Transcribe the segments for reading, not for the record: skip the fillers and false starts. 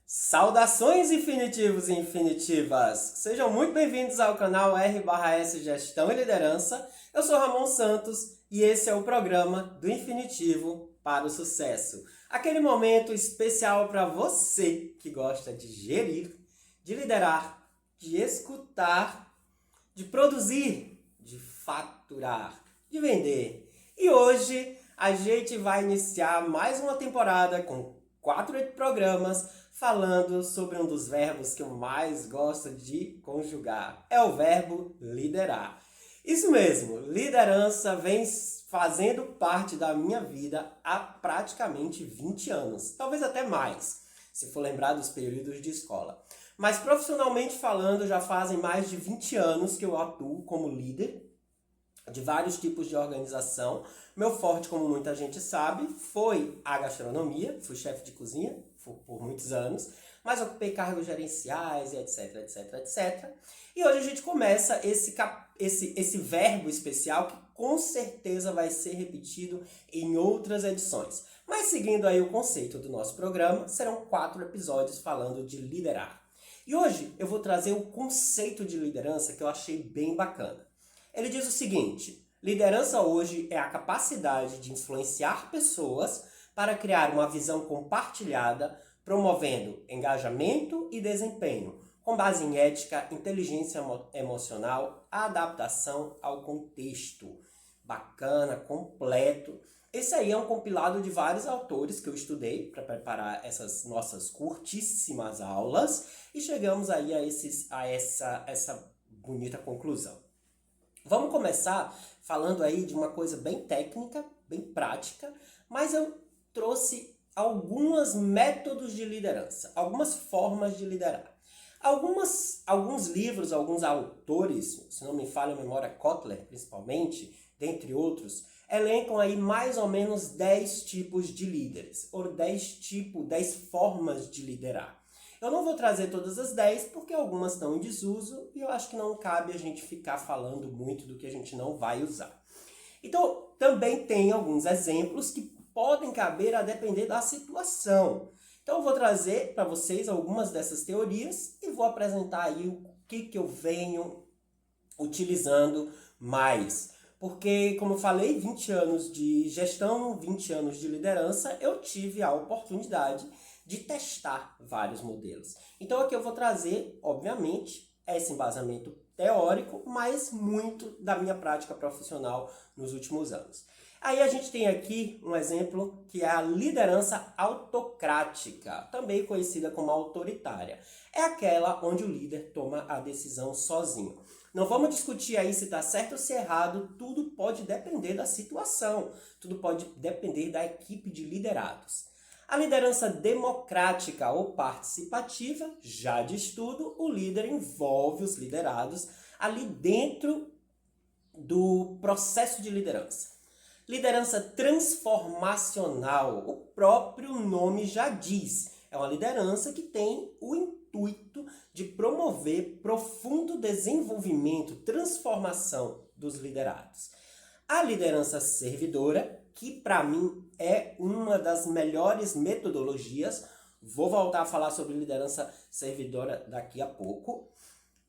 Saudações infinitivos e infinitivas! Sejam muito bem-vindos ao canal R/S Gestão e Liderança. Eu sou Ramon Santos e esse é o programa do Infinitivo para o Sucesso. Aquele momento especial para você que gosta de gerir, de liderar, de escutar, de produzir, de faturar, de vender. E hoje a gente vai iniciar mais uma temporada com 4 programas falando sobre um dos verbos que eu mais gosto de conjugar. É o verbo liderar. Isso mesmo, liderança vem fazendo parte da minha vida há praticamente 20 anos, talvez até mais, se for lembrar dos períodos de escola. Mas profissionalmente falando, já fazem mais de 20 anos que eu atuo como líder de vários tipos de organização. Meu forte, como muita gente sabe, foi a gastronomia. Fui chefe de cozinha por muitos anos, mas ocupei cargos gerenciais e etc, etc, etc. E hoje a gente começa esse verbo especial que com certeza vai ser repetido em outras edições. Mas seguindo aí o conceito do nosso programa, serão 4 episódios falando de liderar. E hoje eu vou trazer o conceito de liderança que eu achei bem bacana. Ele diz o seguinte: liderança hoje é a capacidade de influenciar pessoas para criar uma visão compartilhada, promovendo engajamento e desempenho, com base em ética, inteligência emocional, adaptação ao contexto. Bacana, completo. Esse aí é um compilado de vários autores que eu estudei para preparar essas nossas curtíssimas aulas e chegamos aí a essa bonita conclusão. Vamos começar falando aí de uma coisa bem técnica, bem prática, mas eu trouxe alguns métodos de liderança, algumas formas de liderar. Alguns livros, alguns autores, se não me falha a memória, Kotler principalmente, dentre outros, elencam aí mais ou menos 10 tipos de líderes, ou 10 formas de liderar. Eu não vou trazer todas as 10 porque algumas estão em desuso e eu acho que não cabe a gente ficar falando muito do que a gente não vai usar. Então, também tem alguns exemplos que podem caber a depender da situação. Então, eu vou trazer para vocês algumas dessas teorias e vou apresentar aí o que eu venho utilizando mais. Porque, como eu falei, 20 anos de gestão, 20 anos de liderança, eu tive a oportunidade de testar vários modelos. Então aqui eu vou trazer, obviamente, esse embasamento teórico, mas muito da minha prática profissional nos últimos anos. Aí a gente tem aqui um exemplo que é a liderança autocrática, também conhecida como autoritária. É aquela onde o líder toma a decisão sozinho. Não vamos discutir aí se está certo ou se é errado, tudo pode depender da situação, tudo pode depender da equipe de liderados. A liderança democrática ou participativa, já de estudo, o líder envolve os liderados ali dentro do processo de liderança. Liderança transformacional, o próprio nome já diz, é uma liderança que tem o intuito de promover profundo desenvolvimento, transformação dos liderados. A liderança servidora, que para mim é uma das melhores metodologias, vou voltar a falar sobre liderança servidora daqui a pouco.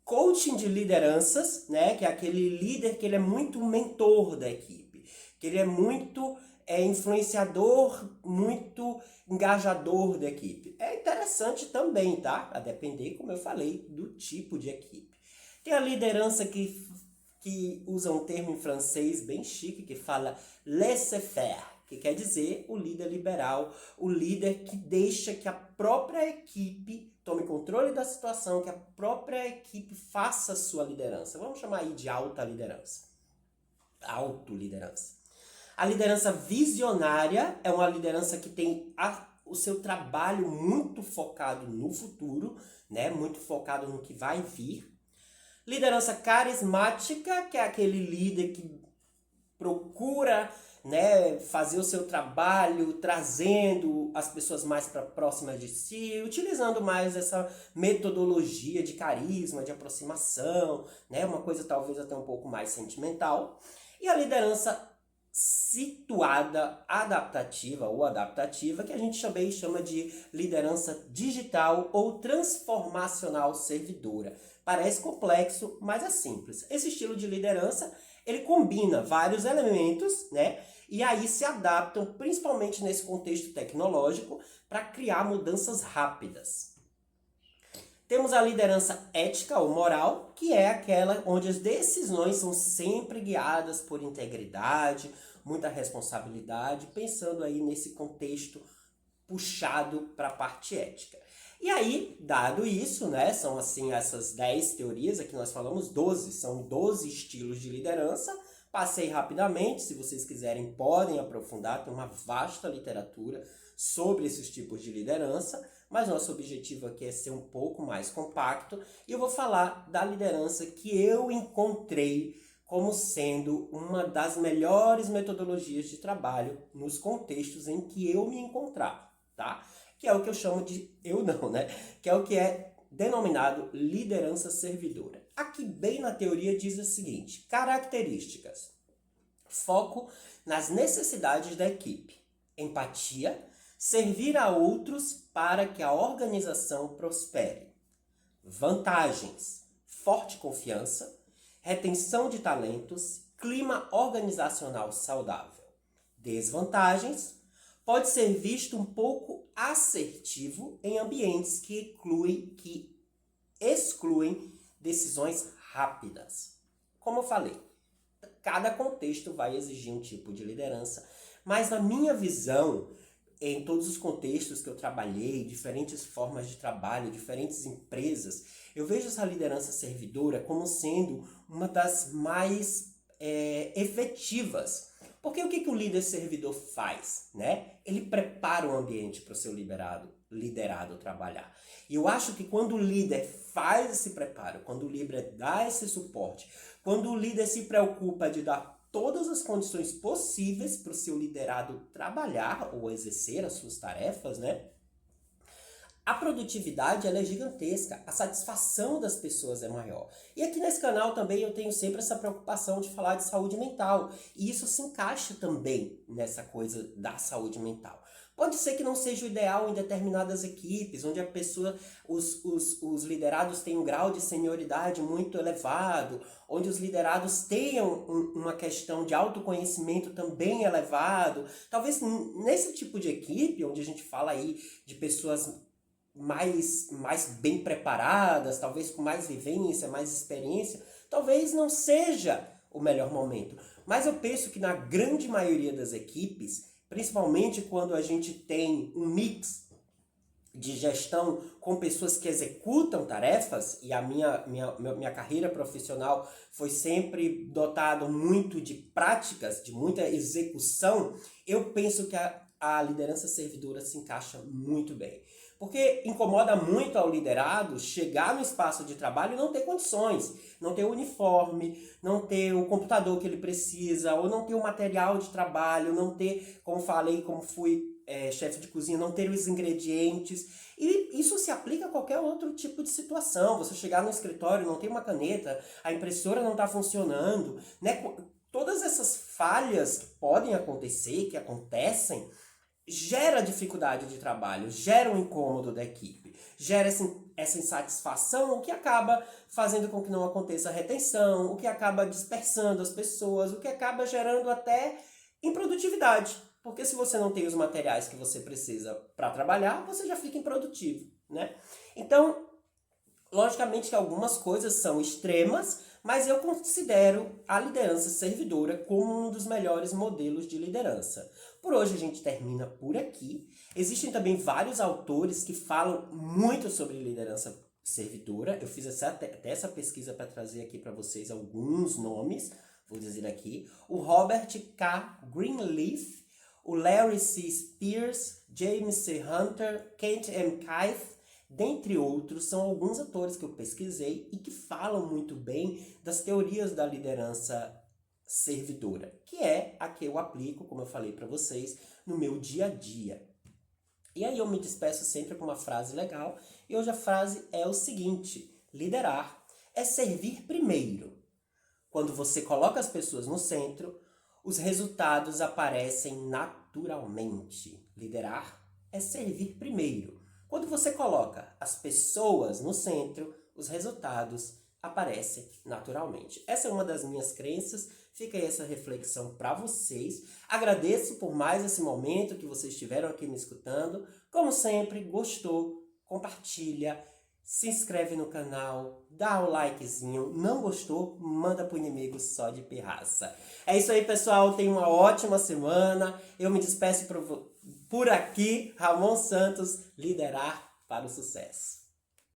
Coaching de lideranças, né, que é aquele líder que ele é muito mentor da equipe, que ele é muito influenciador, muito engajador da equipe. É interessante também, tá? A depender, como eu falei, do tipo de equipe. Tem a liderança que usa um termo em francês bem chique, que fala laissez-faire, que quer dizer o líder liberal, o líder que deixa que a própria equipe tome controle da situação, que a própria equipe faça a sua liderança. Vamos chamar aí de alta liderança. Autoliderança. A liderança visionária é uma liderança que tem o seu trabalho muito focado no futuro, né? Muito focado no que vai vir. Liderança carismática, que é aquele líder que procura, né, fazer o seu trabalho, trazendo as pessoas mais para próximas de si, utilizando mais essa metodologia de carisma, de aproximação, né, uma coisa talvez até um pouco mais sentimental. E a liderança situada, adaptativa ou adaptativa, que a gente também chama de liderança digital ou transformacional servidora. Parece complexo, mas é simples. Esse estilo de liderança, ele combina vários elementos, né? E aí se adaptam, principalmente nesse contexto tecnológico, para criar mudanças rápidas. Temos a liderança ética ou moral, que é aquela onde as decisões são sempre guiadas por integridade, muita responsabilidade, pensando aí nesse contexto puxado para a parte ética. E aí, dado isso, né, são assim essas 10 teorias, aqui nós falamos 12, são 12 estilos de liderança. Passei rapidamente, se vocês quiserem podem aprofundar, tem uma vasta literatura sobre esses tipos de liderança, mas nosso objetivo aqui é ser um pouco mais compacto e eu vou falar da liderança que eu encontrei como sendo uma das melhores metodologias de trabalho nos contextos em que eu me encontrava, tá? Que é o que eu chamo de, que é o que é denominado liderança servidora. Aqui bem na teoria diz o seguinte: características, foco nas necessidades da equipe, empatia, servir a outros para que a organização prospere. Vantagens, forte confiança, retenção de talentos, clima organizacional saudável. Desvantagens, pode ser visto um pouco assertivo em ambientes que excluem decisões rápidas. Como eu falei, cada contexto vai exigir um tipo de liderança, mas na minha visão, em todos os contextos que eu trabalhei, diferentes formas de trabalho, diferentes empresas, eu vejo essa liderança servidora como sendo uma das mais efetivas. Porque o que o líder servidor faz, né? Ele prepara o ambiente para o seu liderado trabalhar. E eu acho que quando o líder faz esse preparo, quando o líder dá esse suporte, quando o líder se preocupa de dar todas as condições possíveis para o seu liderado trabalhar ou exercer as suas tarefas, né? A produtividade ela é gigantesca, a satisfação das pessoas é maior. E aqui nesse canal também eu tenho sempre essa preocupação de falar de saúde mental. E isso se encaixa também nessa coisa da saúde mental. Pode ser que não seja o ideal em determinadas equipes, onde a pessoa, os liderados têm um grau de senioridade muito elevado, onde os liderados tenham uma questão de autoconhecimento também elevado. Talvez nesse tipo de equipe, onde a gente fala aí de pessoas mais bem preparadas, talvez com mais vivência, mais experiência, talvez não seja o melhor momento. Mas eu penso que na grande maioria das equipes, principalmente quando a gente tem um mix de gestão com pessoas que executam tarefas, e a minha carreira profissional foi sempre dotado muito de práticas, de muita execução, eu penso que a liderança servidora se encaixa muito bem. Porque incomoda muito ao liderado chegar no espaço de trabalho e não ter condições, não ter o uniforme, não ter o computador que ele precisa, ou não ter o material de trabalho, não ter, como falei, como fui chefe de cozinha, não ter os ingredientes. E isso se aplica a qualquer outro tipo de situação. Você chegar no escritório, não tem uma caneta, a impressora não está funcionando, né? Todas essas falhas que podem acontecer, que acontecem, gera dificuldade de trabalho, gera um incômodo da equipe, gera essa insatisfação, o que acaba fazendo com que não aconteça retenção, o que acaba dispersando as pessoas, o que acaba gerando até improdutividade. Porque se você não tem os materiais que você precisa para trabalhar, você já fica improdutivo, né? Então, logicamente que algumas coisas são extremas, mas eu considero a liderança servidora como um dos melhores modelos de liderança. Por hoje a gente termina por aqui. Existem também vários autores que falam muito sobre liderança servidora. Eu fiz até essa pesquisa para trazer aqui para vocês alguns nomes, vou dizer aqui. O Robert K. Greenleaf, o Larry C. Spears, James C. Hunter, Kent M. Keith, dentre outros, são alguns autores que eu pesquisei e que falam muito bem das teorias da liderança servidora, que é a que eu aplico, como eu falei para vocês, no meu dia a dia. E aí eu me despeço sempre com uma frase legal, e hoje a frase é o seguinte: liderar é servir primeiro. Quando você coloca as pessoas no centro, os resultados aparecem naturalmente. Liderar é servir primeiro. Quando você coloca as pessoas no centro, os resultados aparecem naturalmente. Essa é uma das minhas crenças. Fica aí essa reflexão para vocês. Agradeço por mais esse momento que vocês estiveram aqui me escutando. Como sempre, gostou? Compartilha. Se inscreve no canal, dá o likezinho, não gostou, manda pro inimigo só de pirraça. É isso aí, pessoal, tenha uma ótima semana. Eu me despeço por aqui, Ramon Santos, liderar para o sucesso.